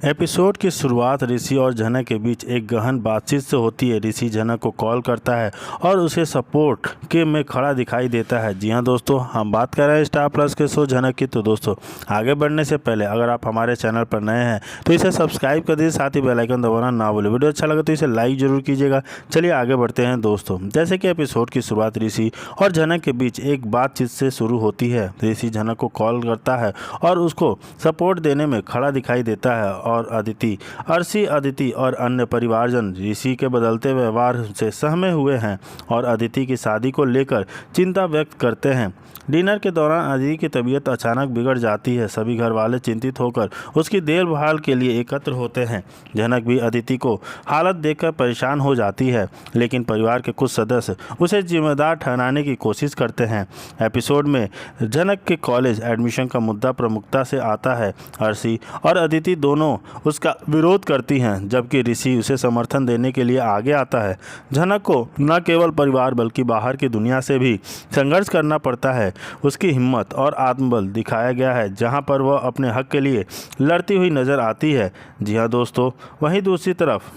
Episode की शुरुआत ऋषि और जनक के बीच एक गहन बातचीत से होती है। ऋषि जनक को कॉल करता है और उसे सपोर्ट के में खड़ा दिखाई देता है। जी हाँ दोस्तों, हम बात कर रहे हैं स्टार प्लस के शो जनक की। तो दोस्तों, आगे बढ़ने से पहले अगर आप हमारे चैनल पर नए हैं तो इसे सब्सक्राइब कर दीजिए, साथ ही बेल आइकन दबाना ना भूलें। वीडियो अच्छा लगे तो इसे लाइक जरूर कीजिएगा। चलिए आगे बढ़ते हैं दोस्तों। जैसे कि एपिसोड की शुरुआत ऋषि और जनक के बीच एक बातचीत से शुरू होती है। ऋषि जनक को कॉल करता है और उसको सपोर्ट देने में खड़ा दिखाई देता है और अदिति और अन्य परिवारजन ऋषि के बदलते व्यवहार से सहमे हुए हैं और अदिति की शादी को लेकर चिंता व्यक्त करते हैं। डिनर के दौरान अदिति की तबीयत अचानक बिगड़ जाती है। सभी घर वाले चिंतित होकर उसकी देखभाल के लिए एकत्र होते हैं। जनक भी अदिति को हालत देखकर परेशान हो जाती है, लेकिन परिवार के कुछ सदस्य उसे जिम्मेदार ठहराने की कोशिश करते हैं। एपिसोड में जनक के कॉलेज एडमिशन का मुद्दा प्रमुखता से आता है। अर्शी और अदिति दोनों उसका विरोध करती हैं, जबकि ऋषि उसे समर्थन देने के लिए आगे आता है। जनक को न केवल परिवार बल्कि बाहर की दुनिया से भी संघर्ष करना पड़ता है। उसकी हिम्मत और आत्मबल दिखाया गया है, जहां पर वह अपने हक के लिए लड़ती हुई नजर आती है। जी हाँ दोस्तों, वहीं दूसरी तरफ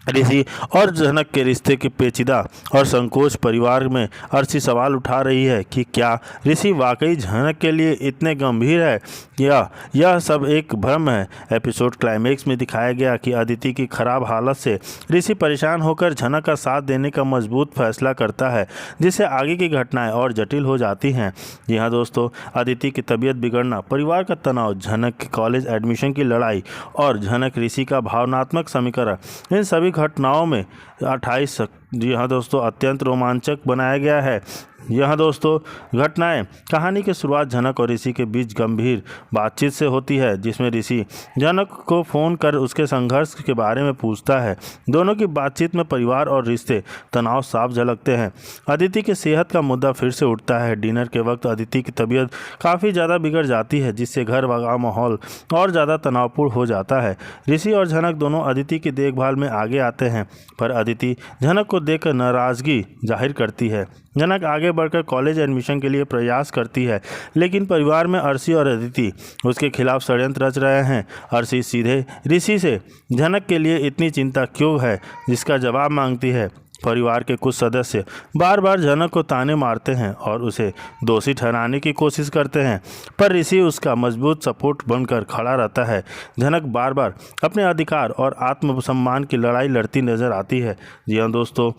ऋषि और जनक के रिश्ते के पेचीदा और संकोच परिवार में अर्शी सवाल उठा रही है कि क्या ऋषि वाकई जनक के लिए इतने गंभीर है या यह सब एक भ्रम है। एपिसोड क्लाइमेक्स में दिखाया गया कि अदिति की खराब हालत से ऋषि परेशान होकर जनक का साथ देने का मजबूत फैसला करता है, जिससे आगे की घटनाएं और जटिल हो जाती हैं। जी हाँ दोस्तों, अदिति की तबीयत बिगड़ना, परिवार का तनाव, जनक के कॉलेज एडमिशन की लड़ाई और जनक ऋषि का भावनात्मक समीकरण, इन सभी घटनाओं में 28 जी हाँ दोस्तों अत्यंत रोमांचक बनाया गया है। यह दोस्तों घटनाएं कहानी की शुरुआत जनक और ऋषि के बीच गंभीर बातचीत से होती है, जिसमें ऋषि जनक को फ़ोन कर उसके संघर्ष के बारे में पूछता है। दोनों की बातचीत में परिवार और रिश्ते तनाव साफ झलकते हैं। अदिति की सेहत का मुद्दा फिर से उठता है। डिनर के वक्त अदिति की तबीयत काफ़ी ज़्यादा बिगड़ जाती है, जिससे घर का माहौल और ज़्यादा तनावपूर्ण हो जाता है। ऋषि और जनक दोनों अदिति की देखभाल में आगे आते हैं, पर अदिति जनक को देखकर नाराज़गी जाहिर करती है। जनक आगे बढ़कर कॉलेज एडमिशन के लिए प्रयास करती है, लेकिन परिवार में अर्शी और अदिति उसके खिलाफ षड्यंत्र रच रहे हैं। अर्शी सीधे ऋषि से जनक के लिए इतनी चिंता क्यों है, जिसका जवाब मांगती है। परिवार के कुछ सदस्य बार बार जनक को ताने मारते हैं और उसे दोषी ठहराने की कोशिश करते हैं, पर ऋषि उसका मजबूत सपोर्ट बनकर खड़ा रहता है। जनक बार बार अपने अधिकार और आत्मसम्मान की लड़ाई लड़ती नजर आती है। जी हाँ दोस्तों,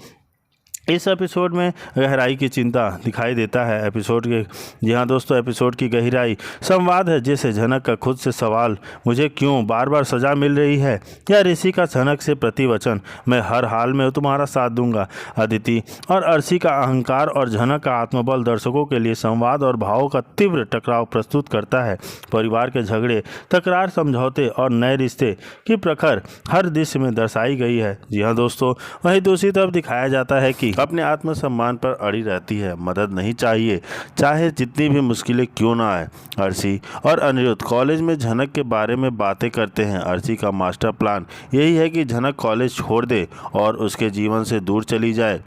इस एपिसोड में गहराई की चिंता दिखाई देता है। जी हाँ दोस्तों, एपिसोड की गहराई संवाद है, जैसे जनक का खुद से सवाल, मुझे क्यों बार बार सज़ा मिल रही है, या ऋषि का जनक से प्रतिवचन, मैं हर हाल में तुम्हारा साथ दूंगा। अदिति और अर्शी का अहंकार और जनक का आत्मबल दर्शकों के लिए संवाद और भावों का तीव्र टकराव प्रस्तुत करता है। परिवार के झगड़े, तकरार, समझौते और नए रिश्ते की प्रखर हर दृश्य में दर्शाई गई है। जी हाँ दोस्तों, वहीं दूसरी तरफ दिखाया जाता है कि अपने आत्मसम्मान पर अड़ी रहती है। मदद नहीं चाहिए, चाहे जितनी भी मुश्किलें क्यों ना आए। अर्शी और अनिरुद्ध कॉलेज में जनक के बारे में बातें करते हैं। अर्शी का मास्टर प्लान यही है कि जनक कॉलेज छोड़ दे और उसके जीवन से दूर चली जाए,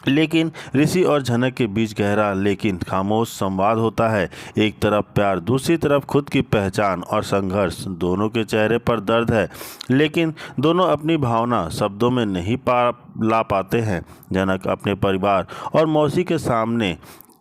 लेकिन ऋषि और जनक के बीच गहरा लेकिन खामोश संवाद होता है। एक तरफ प्यार, दूसरी तरफ खुद की पहचान और संघर्ष। दोनों के चेहरे पर दर्द है, लेकिन दोनों अपनी भावना शब्दों में नहीं ला पाते हैं। जनक अपने परिवार और मौसी के सामने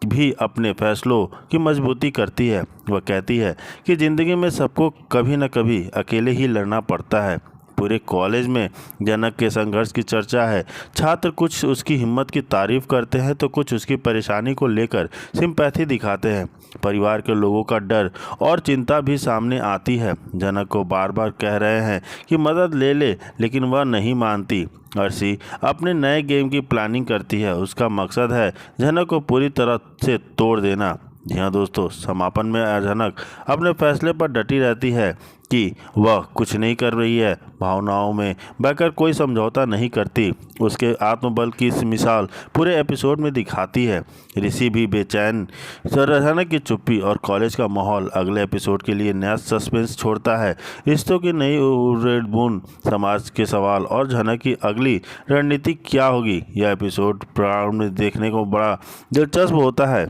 भी अपने फैसलों की मजबूती करती है। वह कहती है कि ज़िंदगी में सबको कभी न कभी अकेले ही लड़ना पड़ता है। पूरे कॉलेज में जनक के संघर्ष की चर्चा है। छात्र कुछ उसकी हिम्मत की तारीफ करते हैं तो कुछ उसकी परेशानी को लेकर सिंपैथी दिखाते हैं। परिवार के लोगों का डर और चिंता भी सामने आती है। जनक को बार बार कह रहे हैं कि मदद ले ले, लेकिन वह नहीं मानती। अर्शी अपने नए गेम की प्लानिंग करती है। उसका मकसद है जनक को पूरी तरह से तोड़ देना। जी हाँ दोस्तों, समापन में जनक अपने फैसले पर डटी रहती है कि वह कुछ नहीं कर रही है, भावनाओं में बहकर कोई समझौता नहीं करती। उसके आत्मबल की मिसाल पूरे एपिसोड में दिखाती है। ऋषि भी बेचैन, जनक की चुप्पी और कॉलेज का माहौल अगले एपिसोड के लिए नया सस्पेंस छोड़ता है। रिश्तों की नई रेडबून, समाज के सवाल और जनक की अगली रणनीति क्या होगी, यह एपिसोड प्रारंभ में देखने को बड़ा दिलचस्प होता है।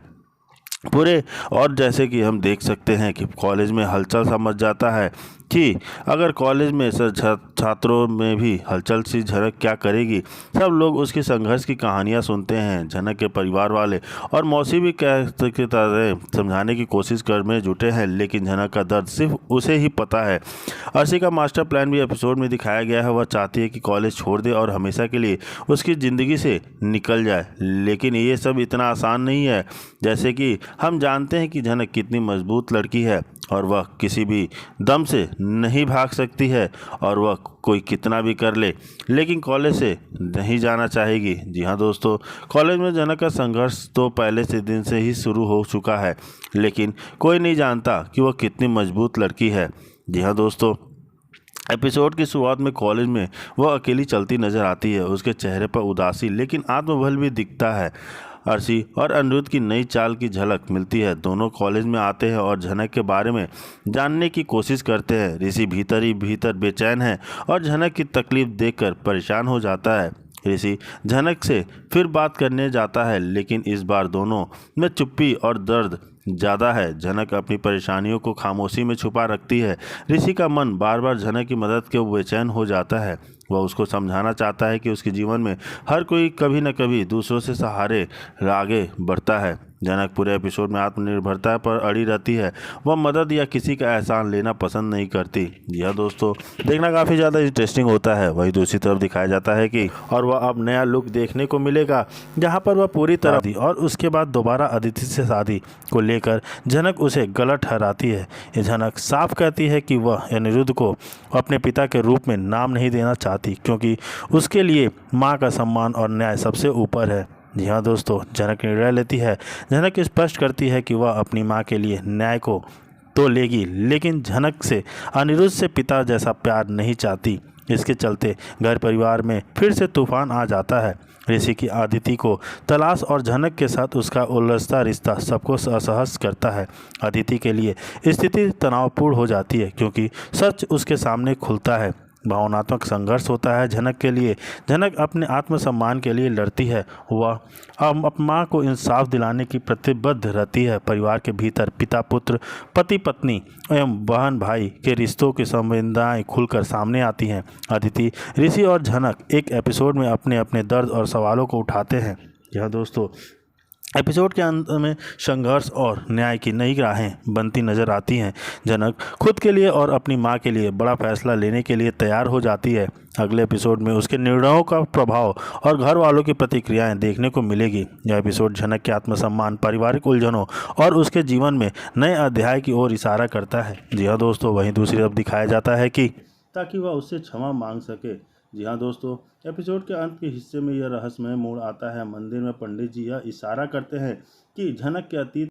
पूरे। और जैसे कि हम देख सकते हैं कि कॉलेज में हलचल सा मच जाता है कि अगर कॉलेज में छात्रों में भी हलचल सी झलक क्या करेगी। सब लोग उसकी संघर्ष की कहानियां सुनते हैं। झनक के परिवार वाले और मौसी भी की तरह समझाने की कोशिश कर में जुटे हैं, लेकिन झनक का दर्द सिर्फ उसे ही पता है। अर्शी का मास्टर प्लान भी एपिसोड में दिखाया गया है। वह चाहती है कि कॉलेज छोड़ दे और हमेशा के लिए उसकी ज़िंदगी से निकल जाए, लेकिन ये सब इतना आसान नहीं है। जैसे कि हम जानते हैं कि झनक कितनी मजबूत लड़की है और वह किसी भी दम से नहीं भाग सकती है, और वह कोई कितना भी कर ले लेकिन कॉलेज से नहीं जाना चाहेगी। जी हाँ दोस्तों, कॉलेज में झनक का संघर्ष तो पहले से दिन से ही शुरू हो चुका है, लेकिन कोई नहीं जानता कि वह कितनी मजबूत लड़की है। जी हाँ दोस्तों, एपिसोड की शुरुआत में कॉलेज में वह अकेली चलती नजर आती है। उसके चेहरे पर उदासी लेकिन आत्मबल भी दिखता है। अर्शी और अनिरुद्ध की नई चाल की झलक मिलती है। दोनों कॉलेज में आते हैं और झनक के बारे में जानने की कोशिश करते हैं। ऋषि भीतर ही भीतर बेचैन है और झनक की तकलीफ देखकर परेशान हो जाता है। ऋषि झनक से फिर बात करने जाता है, लेकिन इस बार दोनों में चुप्पी और दर्द ज़्यादा है। झनक अपनी परेशानियों को खामोशी में छुपा रखती है। ऋषि का मन बार बार झनक की मदद के बेचैन हो जाता है। वह उसको समझाना चाहता है कि उसके जीवन में हर कोई कभी न कभी दूसरों से सहारे आगे बढ़ता है। झनक पूरे एपिसोड में आत्मनिर्भरता पर अड़ी रहती है। वह मदद या किसी का एहसान लेना पसंद नहीं करती। यह दोस्तों देखना काफ़ी ज़्यादा इंटरेस्टिंग होता है। वही दूसरी तरफ दिखाया जाता है कि और वह अब नया लुक देखने को मिलेगा, जहां पर वह पूरी तरह थी और उसके बाद दोबारा अदिति से शादी को लेकर झनक उसे गलत ठहराती है। ये झनक साफ कहती है कि वह अनिरुद्ध को अपने पिता के रूप में नाम नहीं देना चाहती, क्योंकि उसके लिए माँ का सम्मान और न्याय सबसे ऊपर है। जी हाँ दोस्तों, झनक निर्णय लेती है। झनक स्पष्ट करती है कि वह अपनी माँ के लिए न्याय को तो लेगी, लेकिन झनक से अनिरुद्ध से पिता जैसा प्यार नहीं चाहती। इसके चलते घर परिवार में फिर से तूफान आ जाता है। ऋषि की अदिति को तलाश और झनक के साथ उसका उलझता रिश्ता सबको असहज करता है। अदिति के लिए स्थिति तनावपूर्ण हो जाती है, क्योंकि सच उसके सामने खुलता है। भावनात्मक संघर्ष होता है झनक के लिए। झनक अपने आत्मसम्मान के लिए लड़ती है। वह माँ को इंसाफ दिलाने की प्रतिबद्ध रहती है। परिवार के भीतर पिता पुत्र, पति पत्नी एवं बहन भाई के रिश्तों की संवेदनाएं खुलकर सामने आती हैं। अदिति, ऋषि और झनक एक एपिसोड में अपने अपने दर्द और सवालों को उठाते हैं। यह दोस्तों एपिसोड के अंत में संघर्ष और न्याय की नई राहें बनती नजर आती हैं। झनक खुद के लिए और अपनी मां के लिए बड़ा फैसला लेने के लिए तैयार हो जाती है। अगले एपिसोड में उसके निर्णयों का प्रभाव और घर वालों की प्रतिक्रियाएं देखने को मिलेगी। यह एपिसोड झनक के आत्मसम्मान, पारिवारिक उलझनों और उसके जीवन में नए अध्याय की ओर इशारा करता है। जी हाँ दोस्तों, वहीं दूसरी तरफ दिखाया जाता है कि ताकि वह उससे क्षमा मांग सके। जी हाँ दोस्तों, एपिसोड के अंत के हिस्से में यह रहस्यमय मोड़ आता है। मंदिर में पंडित जी यह इशारा करते हैं कि झनक के अतीत